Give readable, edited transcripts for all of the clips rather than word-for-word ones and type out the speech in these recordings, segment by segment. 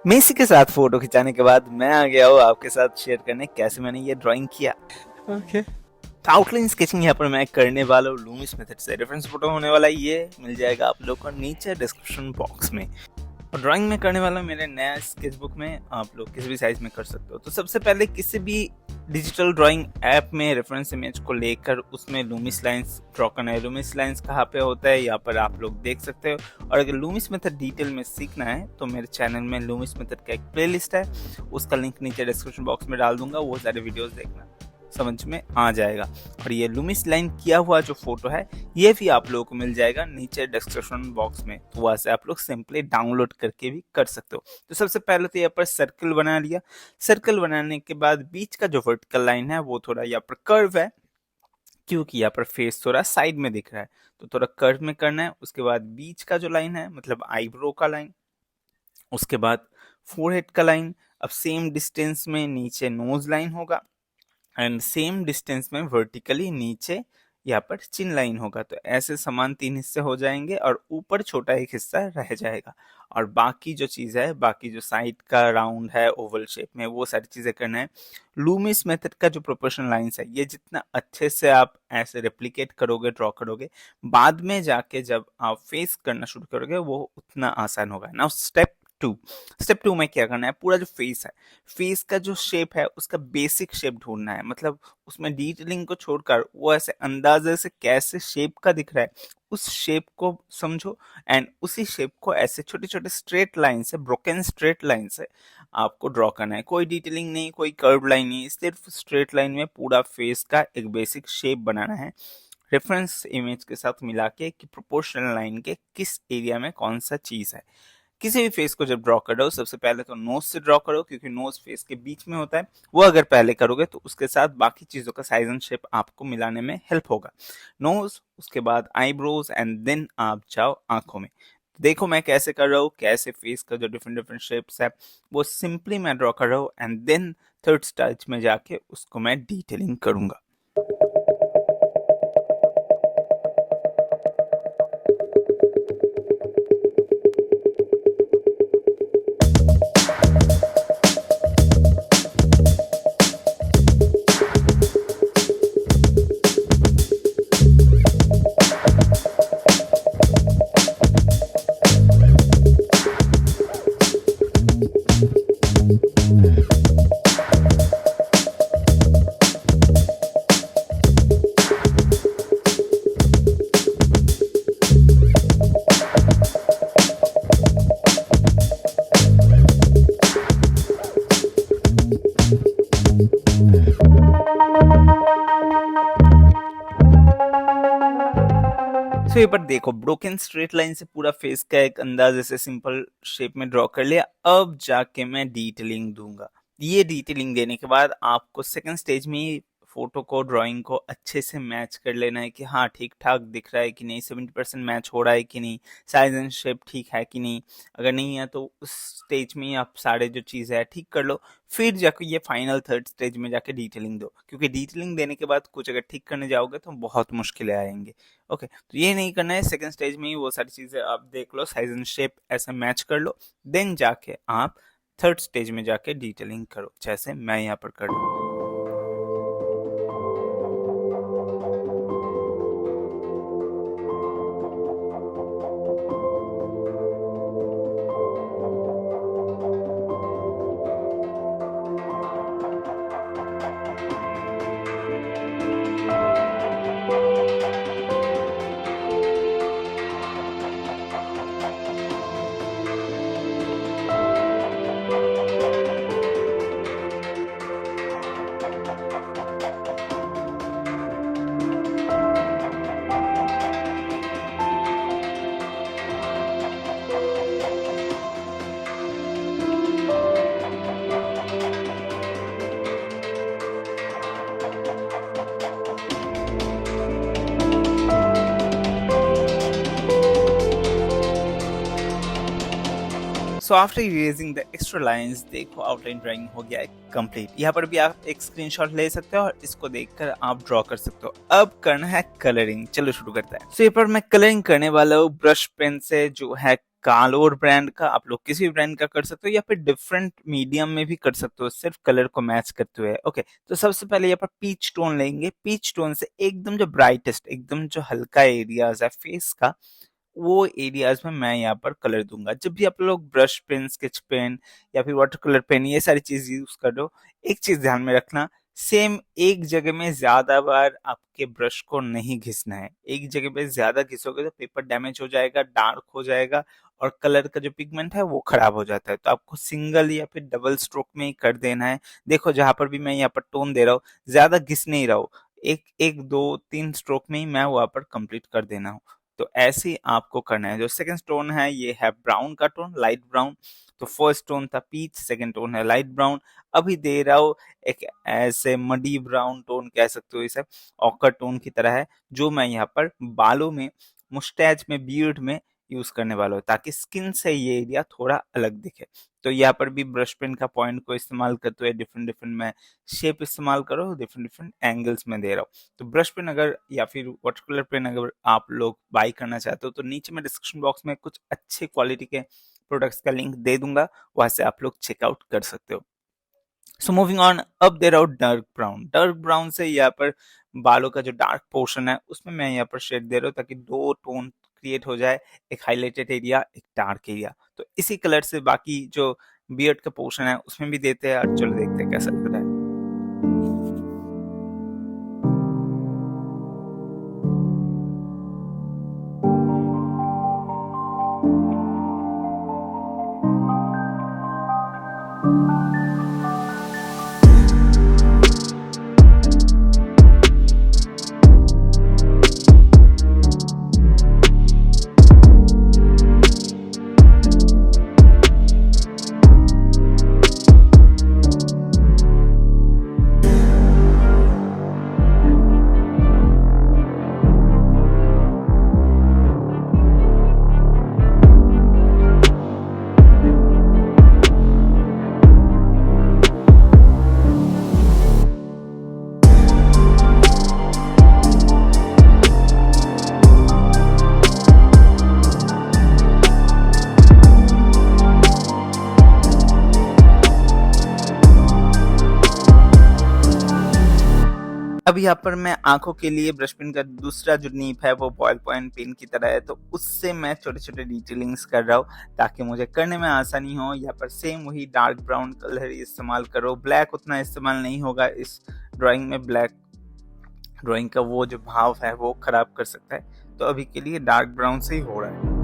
Messi के साथ photo खिंचाने के बाद मैं आ गया हूँ आपके साथ शेयर करने कैसे मैंने ये ड्राइंग किया। ओके, आउटलाइन स्केचिंग यहाँ पर मैं करने वाला हूँ लूमिस मेथड से। रेफरेंस फोटो होने वाला ये मिल जाएगा आप लोग को नीचे डिस्क्रिप्शन बॉक्स में। और ड्राइंग में करने वाला मेरे नया स्केचबुक में, आप लोग किसी भी साइज में कर सकते हो। तो सबसे पहले किसी भी डिजिटल ड्राइंग ऐप में रेफरेंस इमेज को लेकर उसमें लूमिस लाइंस ड्रॉ करना है। लूमिस लाइंस कहाँ पे होता है यहाँ पर आप लोग देख सकते हो। और अगर लूमिस मेथड डिटेल में सीखना है तो मेरे चैनल में लूमिस मेथड का एक प्लेलिस्ट है, उसका लिंक नीचे डिस्क्रिप्शन बॉक्स में डाल दूंगा, वो सारे वीडियोस देखना, समझ में आ जाएगा। और ये लूमिस लाइन किया हुआ जो फोटो है ये भी आप लोगों को मिल जाएगा नीचे डिस्क्रिप्शन बॉक्स में, तो वहां से आप लोग सिंपली डाउनलोड करके भी कर सकते हो। तो सबसे पहले तो यहाँ पर सर्कल बना लिया। सर्कल बनाने के बाद बीच का जो वर्टिकल लाइन है वो थोड़ा यहाँ पर कर्व है, क्योंकि यहाँ पर फेस थोड़ा साइड में दिख रहा है, तो थोड़ा कर्व में करना है। उसके बाद बीच का जो लाइन है मतलब आईब्रो का लाइन, उसके बाद फोरहेड का लाइन। अब सेम डिस्टेंस में नीचे नोज लाइन होगा एंड सेम डिस्टेंस में वर्टिकली नीचे यहाँ पर चिन लाइन होगा। तो ऐसे समान 3 हिस्से हो जाएंगे और ऊपर छोटा एक हिस्सा रह जाएगा। और बाकी जो चीज़ है, बाकी जो साइड का राउंड है ओवल शेप में, वो सारी चीज़ें करना है। लूमिस मेथड का जो प्रोपोर्शन लाइंस है ये जितना अच्छे से आप ऐसे रेप्लिकेट करोगे, ड्रॉ करोगे, बाद में जाके जब आप फेस करना शुरू करोगे वो उतना आसान होगा। नाउ स्टेप टू में क्या करना है, पूरा जो फेस है, फेस का जो शेप है उसका बेसिक शेप ढूंढना है। मतलब उसमें डिटेलिंग को छोड़कर वो ऐसे अंदाजे से कैसे शेप का दिख रहा है उस शेप को समझो। एंड उसी शेप को ऐसे छोटे छोटे स्ट्रेट लाइन से, ब्रोकन स्ट्रेट लाइन से आपको ड्रॉ करना है। कोई डिटेलिंग नहीं, कोई कर्व लाइन नहीं, सिर्फ स्ट्रेट लाइन में पूरा फेस का एक बेसिक शेप बनाना है रेफरेंस इमेज के साथ मिला के कि प्रोपोर्शनल लाइन के किस एरिया में कौन सा चीज है। किसी भी फेस को जब ड्रॉ कर रहे हो सबसे पहले तो नोज से ड्रॉ करो, क्योंकि नोज फेस के बीच में होता है। वो अगर पहले करोगे तो उसके साथ बाकी चीजों का साइज एंड शेप आपको मिलाने में हेल्प होगा। नोज, उसके बाद आईब्रोज एंड देन आप जाओ आंखों में। देखो मैं कैसे कर रहा हूँ, कैसे फेस का जो डिफरेंट डिफरेंट शेप्स है वो सिंपली मैं ड्रॉ कर रहा हूँ एंड देन थर्ड स्टेज में जाके उसको मैं डिटेलिंग करूंगा। तो ये पर देखो ब्रोकन स्ट्रेट लाइन से पूरा फेस का एक अंदाज ऐसे सिंपल शेप में ड्रॉ कर लिया। अब जाके मैं डिटेलिंग दूंगा। ये डिटेलिंग देने के बाद आपको सेकंड स्टेज में ही फोटो को, ड्राइंग को अच्छे से मैच कर लेना है कि हाँ ठीक ठाक दिख रहा है कि नहीं, 70% मैच हो रहा है कि नहीं, साइज एंड शेप ठीक है कि नहीं। अगर नहीं है तो उस स्टेज में ही आप सारे जो चीज़ें है ठीक कर लो। फिर जाके ये फाइनल थर्ड स्टेज में जाके डिटेलिंग दो, क्योंकि डिटेलिंग देने के बाद कुछ अगर ठीक करने जाओगे तो बहुत मुश्किलें आएंगे। ओके, तो ये नहीं करना है। सेकंड स्टेज में ही वो सारी चीज़ें आप देख लो, साइज एंड शेप ऐसे मैच कर लो, देन जाके आप थर्ड स्टेज में जाके डिटेलिंग करो, जैसे मैं यहाँ पर कर रहा हूँ। So after erasing the extra lines, देखो आउटलाइन ड्राइंग हो गया है कंप्लीट। यहाँ पर भी आप एक स्क्रीनशॉट ले सकते हो और इसको देखकर आप ड्रॉ कर सकते हो। अब करना है कलरिंग, चलो शुरू करते हैं। सो यहाँ पर मैं कलरिंग करने वाला हूँ ब्रश पेन से, जो है कालोर ब्रांड का, आप लोग किसी भी ब्रांड का कर सकते हो या फिर डिफरेंट मीडियम में भी कर सकते हो, सिर्फ कलर को मैच करते हुए। ओके, तो सबसे पहले यहाँ पर पीच टोन लेंगे। पीच टोन से एकदम जो ब्राइटेस्ट, एकदम जो हल्का एरियाज है फेस का, वो एरियाज में मैं यहाँ पर कलर दूंगा। जब भी आप लोग ब्रश पेन, स्केच पेन या फिर वाटर कलर पेन ये सारी चीज यूज कर रहे हो, एक चीज ध्यान में रखना, सेम एक जगह में ज्यादा बार आपके ब्रश को नहीं घिसना है। एक जगह पे ज्यादा घिसोगे तो पेपर डैमेज हो जाएगा, डार्क हो जाएगा और कलर का जो पिगमेंट है वो खराब हो जाता है। तो आपको सिंगल या फिर डबल स्ट्रोक में ही कर देना है। देखो जहां पर भी मैं यहाँ पर टोन दे रहा हूँ, ज्यादा घिस नहीं रहा हूँ, एक एक दो तीन स्ट्रोक में ही मैं वहां पर कंप्लीट कर देना हूँ। तो ऐसे ही आपको करना है। जो सेकंड टोन है ये है ब्राउन का टोन, लाइट ब्राउन। तो फर्स्ट टोन था पीच, सेकंड टोन है लाइट ब्राउन। अभी दे रहा हूँ एक ऐसे मडी ब्राउन टोन कह सकते हो, इसे ऑकर टोन की तरह है, जो मैं यहाँ पर बालों में, मुस्टैच में, बियर्ड में यूज करने वाला हूँ, ताकि स्किन से ये एरिया थोड़ा अलग दिखे। तो यहाँ पर भी ब्रश पेन का पॉइंट को इस्तेमाल करते हुए डिफरेंट डिफरेंट मैं शेप इस्तेमाल करो, डिफरेंट डिफरेंट एंगल्स में दे रहा हूँ। तो ब्रश पेन अगर या फिर वाटर कलर पेन अगर आप लोग बाई करना चाहते हो तो नीचे में डिस्क्रिप्शन बॉक्स में कुछ अच्छे क्वालिटी के प्रोडक्ट्स का लिंक दे दूंगा, वहां से आप लोग चेकआउट कर सकते हो। सो मूविंग ऑन, अब दे रहा हूँ डार्क ब्राउन। डार्क ब्राउन से यहाँ पर बालों का जो डार्क पोर्शन है उसमें मैं यहाँ पर शेड दे रहा हूँ, ताकि दो टोन क्रिएट हो जाए, एक हाईलाइटेड एरिया, एक डार्क एरिया। तो इसी कलर से बाकी जो बियर्ड का पोर्शन है उसमें भी देते हैं, और चलो देखते हैं कैसा लग रहा है। अब यहाँ पर मैं आंखों के लिए ब्रश पेन का दूसरा जो नीप है वो बॉयल पॉइंट पेन की तरह है, तो उससे मैं छोटे छोटे डिटेलिंग्स कर रहा हूँ ताकि मुझे करने में आसानी हो। यहाँ पर सेम वही डार्क ब्राउन कलर इस्तेमाल करो, ब्लैक उतना इस्तेमाल नहीं होगा इस ड्राइंग में, ब्लैक ड्राइंग का वो जो भाव है वो खराब कर सकता है। तो अभी के लिए डार्क ब्राउन से ही हो रहा है।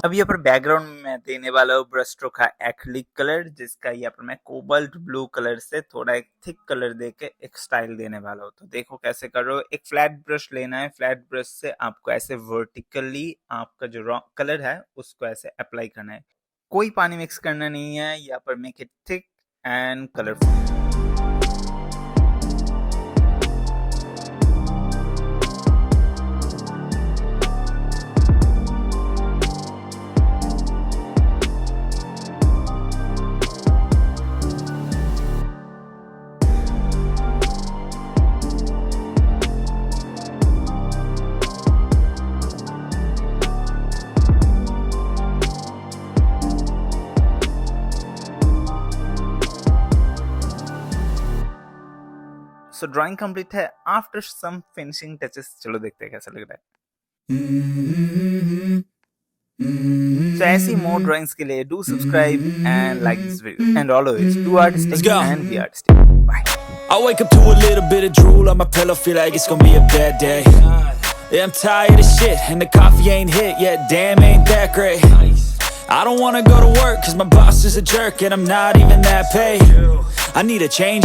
अब यहाँ पर बैकग्राउंड में मैं देने वाला हूँ ब्रश स्ट्रोक का एक्रिलिक कलर, जिसका यहाँ पर मैं कोबाल्ट ब्लू कलर से थोड़ा एक थिक कलर देके एक स्टाइल देने वाला हूँ। तो देखो कैसे कर रहे हो। एक फ्लैट ब्रश लेना है, फ्लैट ब्रश से आपको ऐसे वर्टिकली आपका जो कलर है उसको ऐसे अप्लाई करना है। कोई पानी मिक्स करना नहीं है, यहाँ पर make it thick and colourful. So drawing complete है आफ्टर सम फिनिशिंग टचेस। चलो देखते हैं कैसा लग रहा है। So ऐसी more drawings के लिए do subscribe and like this video, and always do artistic and be artistic. Bye. I wake up to a little bit of drool on my pillow, feel like it's gonna be a bad day. Yeah, I'm tired of shit, and the coffee ain't hit yet, damn ain't that great. I don't wanna go to work, cause my boss is a jerk, and I'm not even that paid. I need a change.